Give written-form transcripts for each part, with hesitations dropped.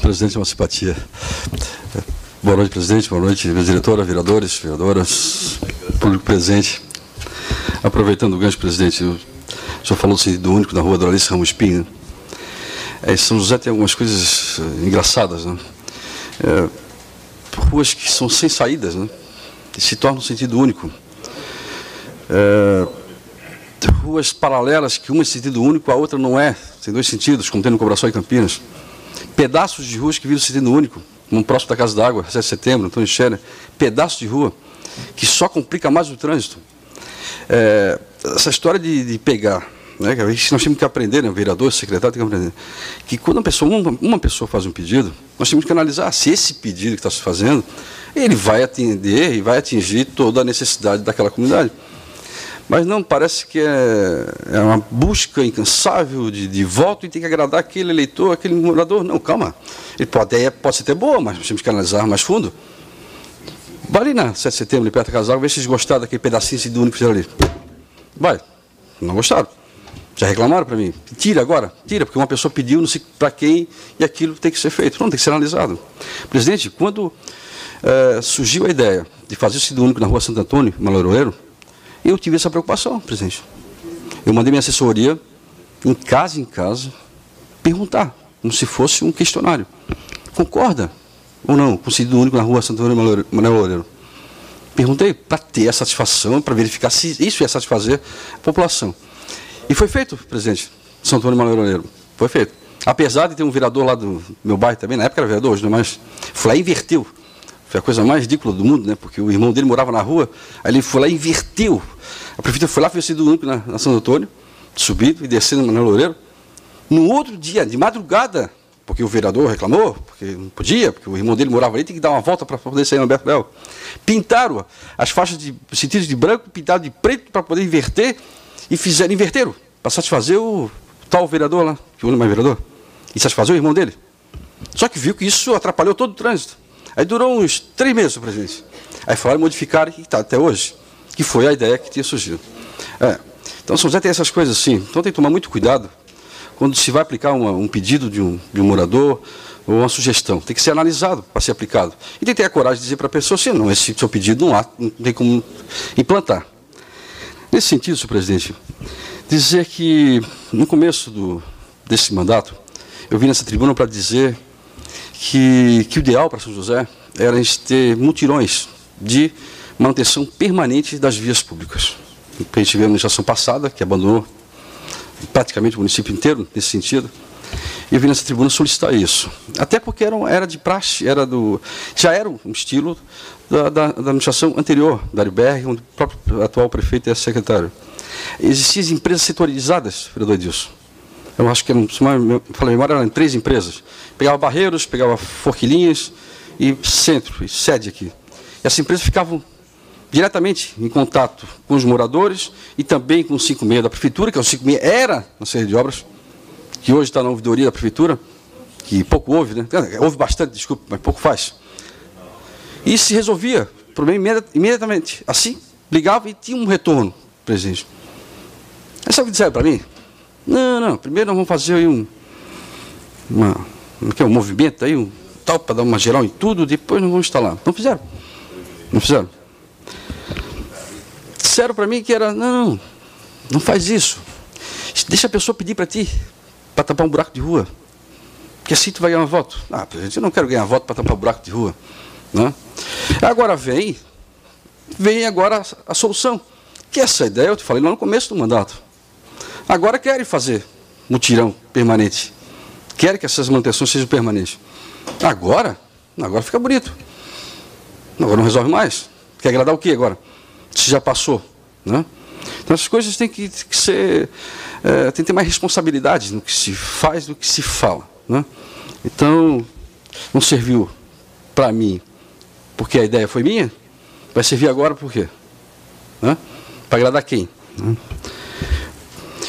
Presidente, é uma simpatia. Boa noite, presidente. Boa noite, diretora, vereadores, vereadoras, público presente. Aproveitando o gancho, presidente, o senhor falou do sentido único na rua Doralice Ramos Pinho. São José tem algumas coisas engraçadas, né? Ruas que são sem saídas, né? E se tornam sentido único. Ruas paralelas que uma é sentido único, a outra não é. Tem dois sentidos, como tem no Cobraçal e Campinas. Pedaços de ruas que viram sentido único, como próximo da Casa d'Água, 7 de setembro, Antônio Scherer. Pedaços de rua que só complica mais o trânsito. Essa história de pegar, né, que nós temos que aprender, né, o vereador, o secretário tem que aprender, que quando uma pessoa faz um pedido, nós temos que analisar se esse pedido que está se fazendo, ele vai atender e vai atingir toda a necessidade daquela comunidade. Mas não, parece que é uma busca incansável de voto e tem que agradar aquele eleitor, aquele morador. Não, calma. Ele pode ser até boa, mas nós temos que analisar mais fundo. Vai ali na 7 de setembro, ali perto da Casa d'Água, ver se eles gostaram daquele pedacinho do único que fizeram ali. Vai. Não gostaram. Já reclamaram para mim. Tira agora. Tira, porque uma pessoa pediu, não sei para quem, e aquilo tem que ser feito. Não, tem que ser analisado. Presidente, quando surgiu a ideia de fazer o sentido único na rua Santo Antônio, Maloroeiro, eu tive essa preocupação, presidente. Eu mandei minha assessoria, em casa, perguntar, como se fosse um questionário. Concorda ou não com o sentido único na rua Santo Antônio Manuel Loureiro? Perguntei para ter a satisfação, para verificar se isso ia satisfazer a população. E foi feito, presidente, Santo Antônio Manuel Loureiro. Foi feito. Apesar de ter um vereador lá do meu bairro também, na época era vereador, hoje não é mais, foi lá e inverteu. Foi a coisa mais ridícula do mundo, né? Porque o irmão dele morava na rua, aí ele foi lá e inverteu. A prefeitura foi lá, fez o sentido único na Santo Antônio, subindo e descendo no Manuel Loureiro. No outro dia, de madrugada, porque o vereador reclamou, porque não podia, porque o irmão dele morava ali, tem que dar uma volta para poder sair no Alberto Bel. Pintaram as faixas de sentido de branco, pintaram de preto para poder inverter, e inverteram, para satisfazer o tal vereador lá, que não é mais vereador, e satisfazer o irmão dele. Só que viu que isso atrapalhou todo o trânsito. Aí durou uns 3 meses, presidente. Aí falaram modificar e está até hoje, que foi a ideia que tinha surgido. Então, São José tem essas coisas assim. Então, tem que tomar muito cuidado quando se vai aplicar um pedido de um morador ou uma sugestão. Tem que ser analisado para ser aplicado. E tem que ter a coragem de dizer para a pessoa, se não, esse seu pedido não tem como implantar. Nesse sentido, senhor presidente, dizer que no começo desse mandato, eu vim nessa tribuna para dizer que o ideal para São José era a gente ter mutirões de manutenção permanente das vias públicas. A gente viu a administração passada, que abandonou praticamente o município inteiro nesse sentido, e eu vim nessa tribuna solicitar isso. Até porque era de praxe, já era um estilo da administração anterior, da Ariberg, onde o próprio atual prefeito é secretário. Existiam empresas setorizadas, vereador Edilson. Eu acho que, falei memória, eram 3 empresas. Pegava Barreiros, pegava Forquilinhas e Centro, e sede aqui. E essas empresas ficavam diretamente em contato com os moradores e também com o 56 da Prefeitura, que o 56 era na série de obras, que hoje está na ouvidoria da Prefeitura, que pouco houve, né? Houve bastante, desculpe, mas pouco faz. E se resolvia o problema imediatamente. Assim, ligava e tinha um retorno, presidente. Aí sabe o que disseram para mim? Não, primeiro nós vamos fazer aí um movimento aí, tal, para dar uma geral em tudo, depois nós vamos instalar. Não fizeram. Disseram para mim que era, não faz isso. Deixa a pessoa pedir para ti, para tampar um buraco de rua. Porque assim tu vai ganhar voto. Presidente, eu não quero ganhar voto para tampar um buraco de rua. Né? Agora vem agora a solução. Que essa ideia eu te falei lá no começo do mandato. Agora querem fazer mutirão permanente. Querem que essas manutenções sejam permanentes. Agora fica bonito. Agora não resolve mais. Quer agradar o quê agora? Se já passou. Né? Então essas coisas têm que ser... tem que ter mais responsabilidade no que se faz do que se fala. Né? Então, não serviu para mim porque a ideia foi minha. Vai servir agora por quê? Né? Para agradar quem? Né?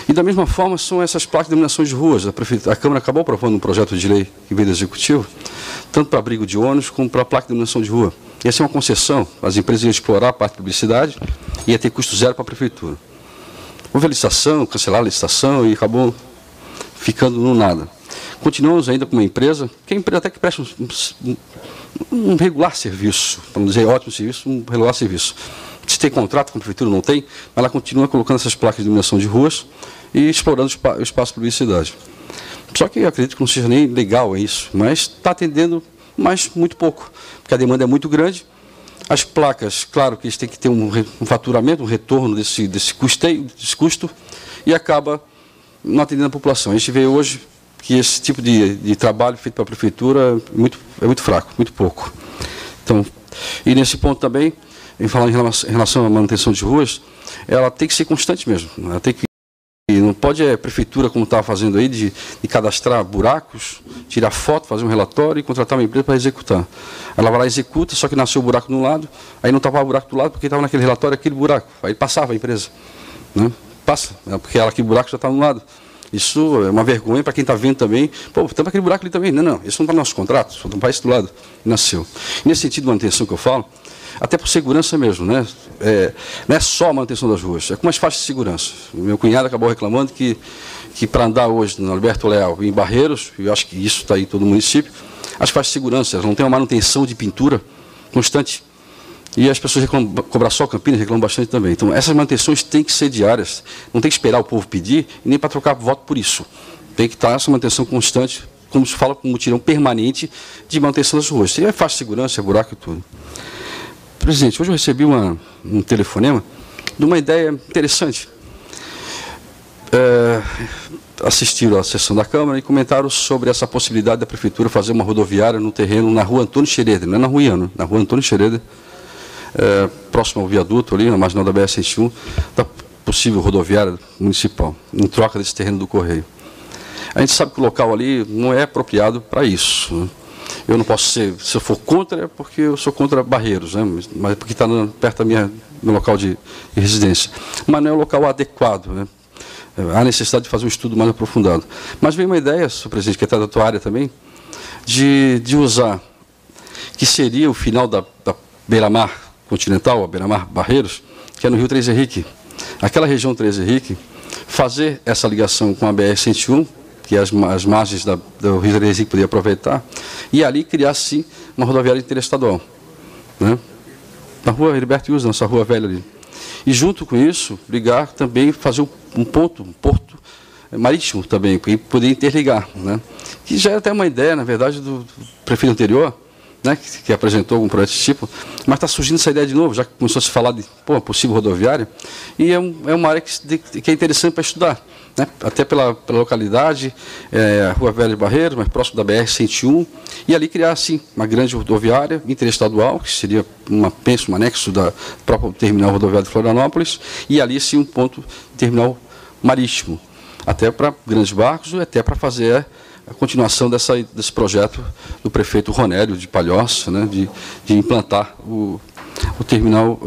E da mesma forma são essas placas de iluminação de ruas. A Câmara acabou aprovando um projeto de lei que veio do Executivo, tanto para abrigo de ônibus como para a placa de iluminação de rua. Ia ser uma concessão, as empresas iam explorar a parte de publicidade e ia ter custo zero para a Prefeitura. Houve a licitação, cancelaram a licitação e acabou ficando no nada. Continuamos ainda com uma empresa, que é uma empresa até que presta um regular serviço, para não dizer ótimo serviço, um regular serviço. Se tem contrato com a prefeitura, não tem, mas ela continua colocando essas placas de iluminação de ruas e explorando o espaço de publicidade. Só que eu acredito que não seja nem legal isso, mas está atendendo, mas muito pouco, porque a demanda é muito grande. As placas, claro que eles têm que ter um faturamento, um retorno desse custo, e acaba não atendendo a população. A gente vê hoje que esse tipo de trabalho feito pela prefeitura é muito fraco, muito pouco. Então, e nesse ponto também, em falar em relação à manutenção de ruas, ela tem que ser constante mesmo. Ela tem que, não pode a prefeitura, como estava fazendo aí, de cadastrar buracos, tirar foto, fazer um relatório e contratar uma empresa para executar. Ela vai lá e executa, só que nasceu o buraco de um lado, aí não tapava o buraco do lado porque estava naquele relatório aquele buraco. Aí passava a empresa. Né? Passa, porque aquele buraco já está no lado. Isso é uma vergonha para quem está vendo também. Pô, tampa aquele buraco ali também. Não, isso não está no nosso contrato, só tampar isso do lado. E nasceu. E nesse sentido de manutenção que eu falo, até por segurança mesmo, né? Não é só a manutenção das ruas, é como as faixas de segurança. O meu cunhado acabou reclamando que para andar hoje no Alberto Leal e em Barreiros, eu acho que isso está aí em todo o município, as faixas de segurança não têm uma manutenção de pintura constante. E as pessoas reclamam, Cobrasol, Campinas reclamam bastante também. Então, essas manutenções têm que ser diárias, não tem que esperar o povo pedir e nem para trocar voto por isso. Tem que estar essa manutenção constante, como se fala, com um mutirão permanente de manutenção das ruas. Se é faixa de segurança, é buraco e tudo. Presidente, hoje eu recebi um telefonema de uma ideia interessante. Assistiram à sessão da Câmara e comentaram sobre essa possibilidade da Prefeitura fazer uma rodoviária no terreno na rua Antônio Xereder, não é na rua Iano, na rua Antônio Xereder, próximo ao viaduto ali, na marginal da BR-101, da possível rodoviária municipal, em troca desse terreno do Correio. A gente sabe que o local ali não é apropriado para isso, né? Eu não posso ser, se eu for contra, é porque eu sou contra Barreiros, né? Mas porque está perto do meu local de residência. Mas não é o local adequado, né? Há necessidade de fazer um estudo mais aprofundado. Mas veio uma ideia, senhor presidente, que está da tua área também, de usar, que seria o final da beira-mar continental, a beira-mar Barreiros, que é no Rio Três Henrique. Aquela região Três Henrique, fazer essa ligação com a BR-101, que as margens do Rio Três Henrique podia aproveitar, e ali criar, sim, uma rodoviária interestadual. Né? Na rua Heriberto Usa, nossa rua velha ali. E junto com isso, ligar também, fazer um porto marítimo também, para poder interligar. Né? Que já é até uma ideia, na verdade, do prefeito anterior, né, que apresentou algum projeto desse tipo, mas está surgindo essa ideia de novo, já que começou a se falar de possível rodoviária, e é uma área que é interessante para estudar, né, até pela localidade, a Rua Velha de Barreiros, mais próximo da BR-101, e ali criar, assim, uma grande rodoviária interestadual, que seria um anexo da própria terminal rodoviária de Florianópolis, e ali, sim, um ponto terminal marítimo, até para grandes barcos, ou até para fazer a continuação desse projeto do prefeito Ronélio de Palhoça, né, de implantar o terminal,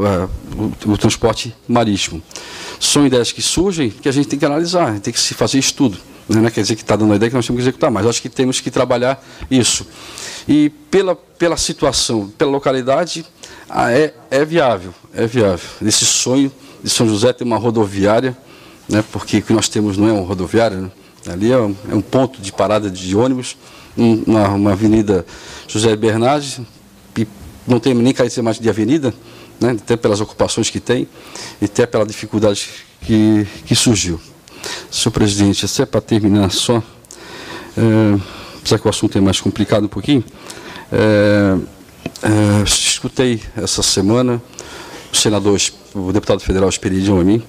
o transporte marítimo. São ideias que surgem que a gente tem que analisar, tem que se fazer estudo. Não quer dizer que está dando a ideia que nós temos que executar, mas acho que temos que trabalhar isso. E pela situação, pela localidade, é viável. Esse sonho de São José ter uma rodoviária, né, porque o que nós temos não é uma rodoviária, né? Ali é um ponto de parada de ônibus, uma avenida José Bernardes, e não tem nem caráter mais de avenida, né, até pelas ocupações que tem, e até pela dificuldade que surgiu. Senhor presidente, até para terminar só, apesar que o assunto é mais complicado um pouquinho, escutei essa semana o deputado federal Esperidião Amin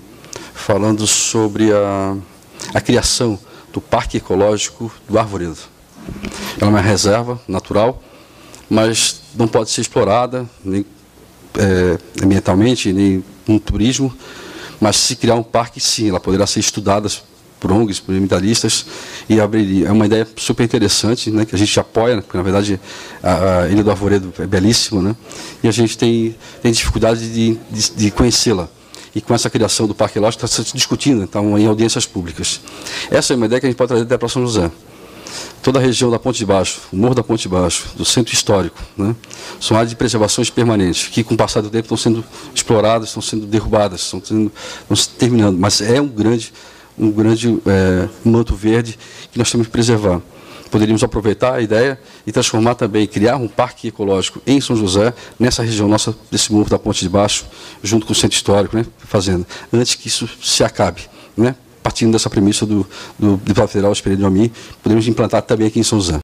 falando sobre a criação do Parque Ecológico do Arvoredo. Ela é uma reserva natural, mas não pode ser explorada nem ambientalmente, nem no turismo, mas se criar um parque, sim, ela poderá ser estudada por ONGs, por ambientalistas, e abriria. É uma ideia super interessante, né, que a gente apoia, porque, na verdade, a Ilha do Arvoredo é belíssima, né, e a gente tem dificuldade de conhecê-la. E com essa criação do Parque Ecológico está se discutindo, então, em audiências públicas. Essa é uma ideia que a gente pode trazer até para São José. Toda a região da Ponte de Baixo, o Morro da Ponte de Baixo, do Centro Histórico, né, são áreas de preservações permanentes, que com o passar do tempo estão sendo exploradas, estão sendo derrubadas, estão se terminando, mas é um grande manto verde que nós temos que preservar. poderíamos aproveitar a ideia e transformar também, criar um parque ecológico em São José, nessa região nossa, desse morro da Ponte de Baixo, junto com o centro histórico, né, fazenda, antes que isso se acabe, né? Partindo dessa premissa do deputado federal Espírito de Almir, podemos implantar também aqui em São José.